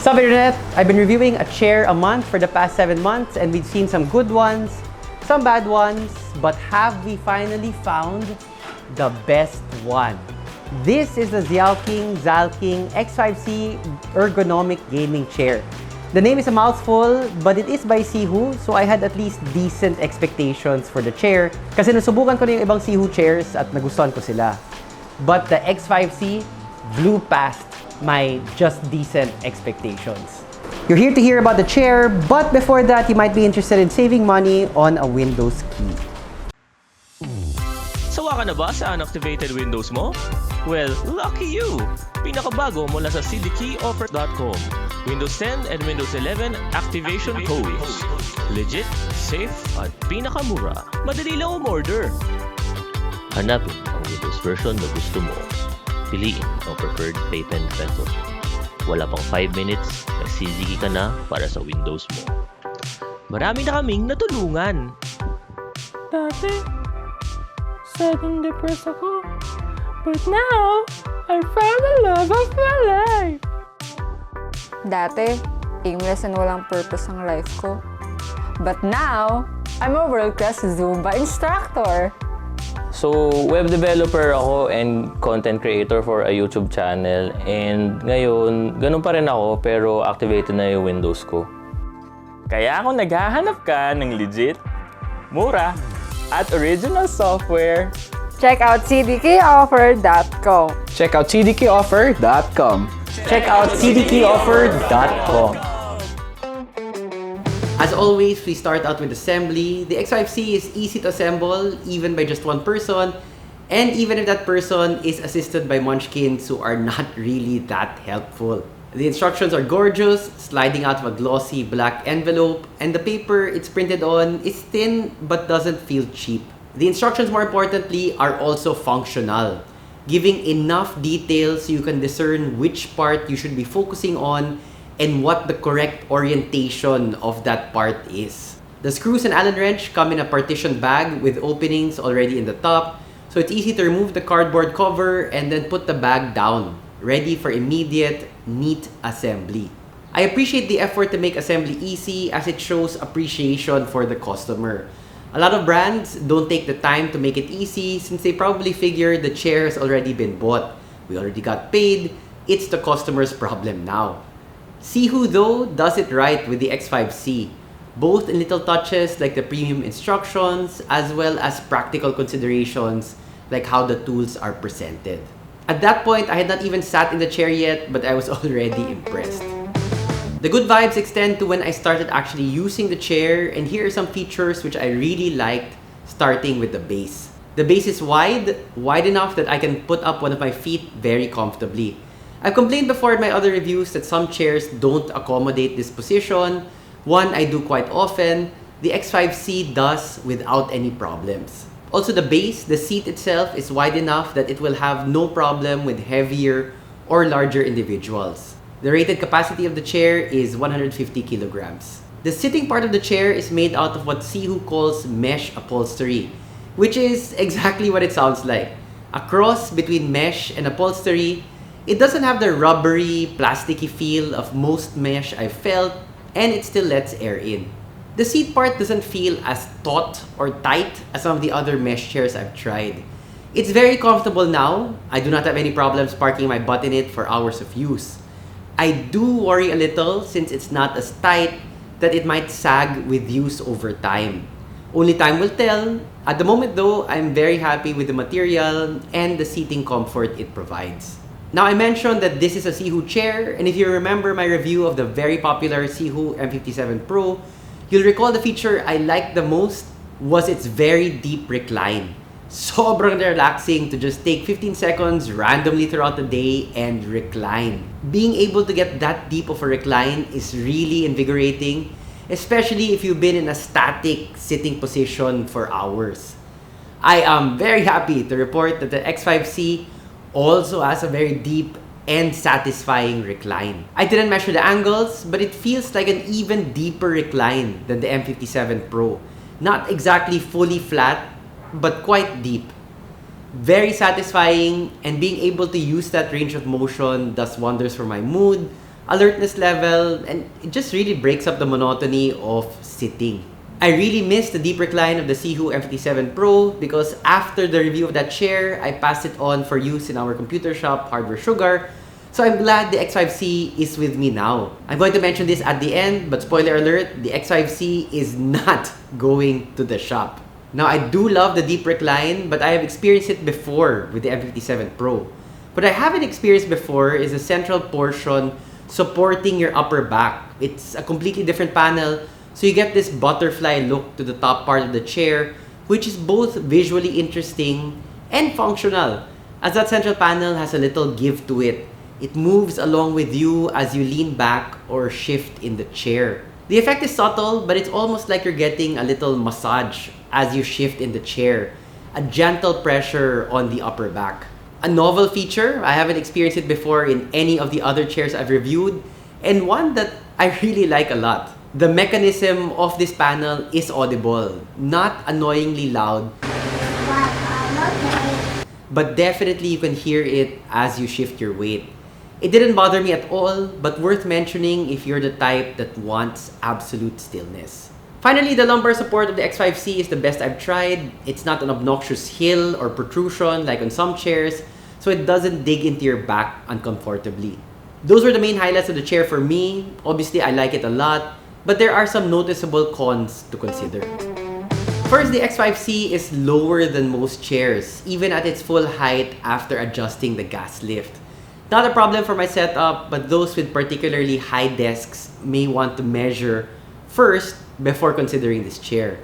Sup Internet? I've been reviewing a chair a month for the past 7 months and we've seen some good ones, some bad ones, but have we finally found the best one? This is the Xallking X5C Ergonomic Gaming Chair. The name is a mouthful, but it is by Sihoo, so I had at least decent expectations for the chair kasi nasubukan ko na yung ibang Sihoo chairs at nagustuhan ko sila. But the X5C blew past my just decent expectations. You're here to hear about the chair, but before that, you might be interested in saving money on a Windows key. Sawa ka na ba sa unactivated Windows mo? Well, lucky you! Pinakabago mula sa cdkeyoffer.com. Windows 10 and Windows 11 activation codes. Legit, safe, at pinakamura. Madali lang umorder. Hanapin ang Windows version na gusto mo. Piliin ang preferred payment method. Wala pang 5 minutes, nag-CDK ka na para sa Windows mo. Marami na kaming natulungan. Dati, sad and depressed ako. But now, I found the love of my life. Dati, aimless and walang purpose ang life ko. But now, I'm a world-class Zumba instructor. So, web developer ako and content creator for a YouTube channel. And ngayon, ganun pa rin ako pero activated na yung Windows ko. Kaya kung naghahanap ka ng legit, mura, at original software, Check out cdkeyoffer.com. Check out cdkeyoffer.com. Check out cdkeyoffer.com. As always, we start out with assembly. The X5C is easy to assemble, even by just one person, and even if that person is assisted by munchkins who are not really that helpful. The instructions are gorgeous, sliding out of a glossy black envelope, and the paper it's printed on is thin but doesn't feel cheap. The instructions, more importantly, are also functional, giving enough detail so you can discern which part you should be focusing on and what the correct orientation of that part is. The screws and Allen wrench come in a partition bag with openings already in the top, so it's easy to remove the cardboard cover and then put the bag down, ready for immediate, neat assembly. I appreciate the effort to make assembly easy as it shows appreciation for the customer. A lot of brands don't take the time to make it easy since they probably figure the chair has already been bought. We already got paid, it's the customer's problem now. Sihoo though does it right with the X5C, both in little touches like the premium instructions as well as practical considerations like how the tools are presented. At that point, I had not even sat in the chair yet, but I was already impressed. The good vibes extend to when I started actually using the chair, and here are some features which I really liked, starting with the base. The base is wide enough that I can put up one of my feet very comfortably. I've complained before in my other reviews that some chairs don't accommodate this position. One I do quite often. The X5C does without any problems. Also the base, the seat itself is wide enough that it will have no problem with heavier or larger individuals. The rated capacity of the chair is 150 kilograms. The sitting part of the chair is made out of what Sihoo calls mesh upholstery, which is exactly what it sounds like. A cross between mesh and upholstery. It doesn't have the rubbery, plasticky feel of most mesh I've felt, and it still lets air in. The seat part doesn't feel as taut or tight as some of the other mesh chairs I've tried. It's very comfortable now. I do not have any problems parking my butt in it for hours of use. I do worry a little since it's not as tight that it might sag with use over time. Only time will tell. At the moment though, I'm very happy with the material and the seating comfort it provides. Now I mentioned that this is a Sihoo chair, and if you remember my review of the very popular Sihoo M57 Pro, you'll recall the feature I liked the most was its very deep recline. Sobrang relaxing to just take 15 seconds randomly throughout the day and recline. Being able to get that deep of a recline is really invigorating, especially if you've been in a static sitting position for hours. I am very happy to report that the X5C also has a very deep and satisfying recline. I didn't measure the angles, but it feels like an even deeper recline than the M57 Pro. Not exactly fully flat, but quite deep. Very satisfying, and being able to use that range of motion does wonders for my mood, alertness level, and it just really breaks up the monotony of sitting. I really miss the deep recline of the Sihoo M57 Pro because after the review of that chair, I passed it on for use in our computer shop, Hardware Sugar. So I'm glad the X5C is with me now. I'm going to mention this at the end, but spoiler alert, the X5C is not going to the shop. Now, I do love the deep recline, but I have experienced it before with the M57 Pro. What I haven't experienced before is a central portion supporting your upper back. It's a completely different panel, so you get this butterfly look to the top part of the chair, which is both visually interesting and functional, as that central panel has a little give to it. It moves along with you as you lean back or shift in the chair. The effect is subtle, but it's almost like you're getting a little massage as you shift in the chair. A gentle pressure on the upper back. A novel feature, I haven't experienced it before in any of the other chairs I've reviewed, and one that I really like a lot. The mechanism of this panel is audible, not annoyingly loud, but definitely you can hear it as you shift your weight. It didn't bother me at all, but worth mentioning if you're the type that wants absolute stillness. Finally, the lumbar support of the X5C is the best I've tried. It's not an obnoxious hill or protrusion like on some chairs, so it doesn't dig into your back uncomfortably. Those were the main highlights of the chair for me. Obviously, I like it a lot, but there are some noticeable cons to consider. First, the X5C is lower than most chairs, even at its full height after adjusting the gas lift. Not a problem for my setup, but those with particularly high desks may want to measure first before considering this chair.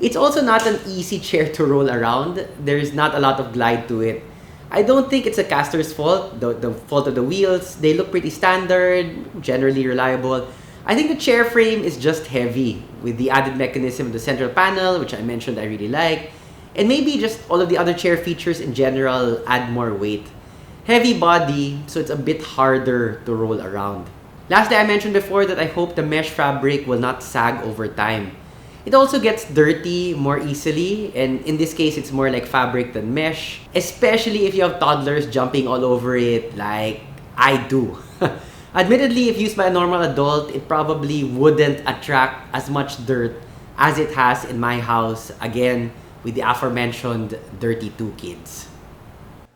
It's also not an easy chair to roll around. There's not a lot of glide to it. I don't think it's a caster's fault, the fault of the wheels. They look pretty standard, generally reliable. I think the chair frame is just heavy with the added mechanism of the central panel, which I mentioned I really like. And maybe just all of the other chair features in general add more weight. Heavy body, so it's a bit harder to roll around. Lastly, I mentioned before that I hope the mesh fabric will not sag over time. It also gets dirty more easily, and in this case, it's more like fabric than mesh, especially if you have toddlers jumping all over it like I do. Admittedly, if used by a normal adult, it probably wouldn't attract as much dirt as it has in my house, again, with the aforementioned dirty two kids.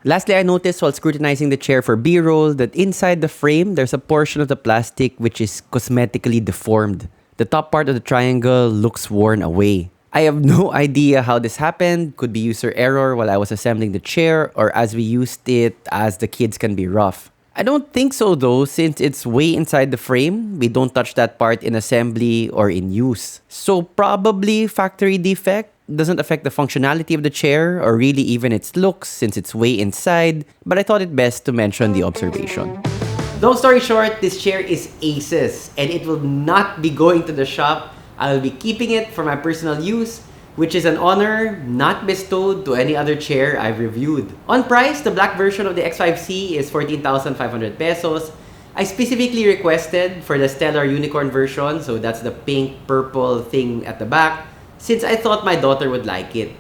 Lastly, I noticed while scrutinizing the chair for B-roll that inside the frame, there's a portion of the plastic which is cosmetically deformed. The top part of the triangle looks worn away. I have no idea how this happened. Could be user error while I was assembling the chair or as we used it as the kids can be rough. I don't think so though, since it's way inside the frame. We don't touch that part in assembly or in use. So probably factory defect. Doesn't affect the functionality of the chair or really even its looks since it's way inside, but I thought it best to mention the observation. Long story short, this chair is aces and it will not be going to the shop. I will be keeping it for my personal use, which is an honor not bestowed to any other chair I've reviewed. On price, the black version of the X5C is 14,500 pesos. I specifically requested for the Stellar Unicorn version, so that's the pink purple thing at the back, since I thought my daughter would like it.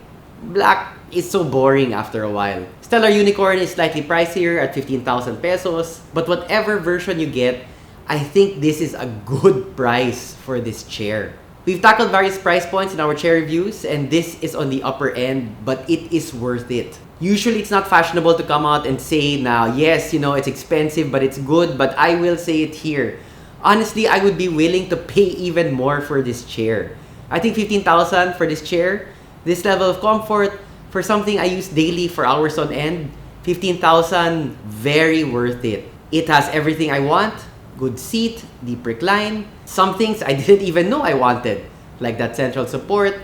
Black is so boring after a while. Stellar Unicorn is slightly pricier at 15,000 pesos, but whatever version you get, I think this is a good price for this chair. We've tackled various price points in our chair reviews, and this is on the upper end, but it is worth it. Usually it's not fashionable to come out and say now, yes, it's expensive, but it's good, but I will say it here. Honestly, I would be willing to pay even more for this chair. I think 15,000 for this chair, this level of comfort, for something I use daily for hours on end, 15,000, very worth it. It has everything I want, good seat, deep recline, some things I didn't even know I wanted, like that central support,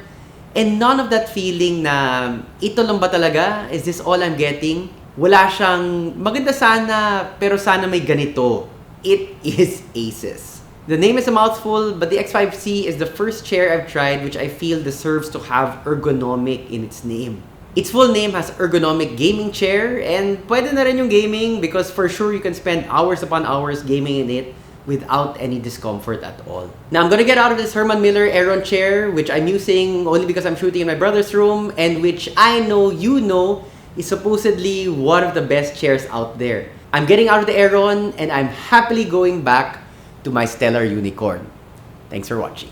and none of that feeling na, ito lang ba talaga? Is this all I'm getting? Wala siyang, maganda sana, pero sana may ganito. It is aces. The name is a mouthful, but the X5C is the first chair I've tried which I feel deserves to have ergonomic in its name. Its full name has Ergonomic Gaming Chair, and pwede na rin yung gaming because for sure you can spend hours upon hours gaming in it without any discomfort at all. Now I'm gonna get out of this Herman Miller Aeron chair, which I'm using only because I'm shooting in my brother's room and which I know you know is supposedly one of the best chairs out there. I'm getting out of the Aeron and I'm happily going back to my stellar unicorn. Thanks for watching.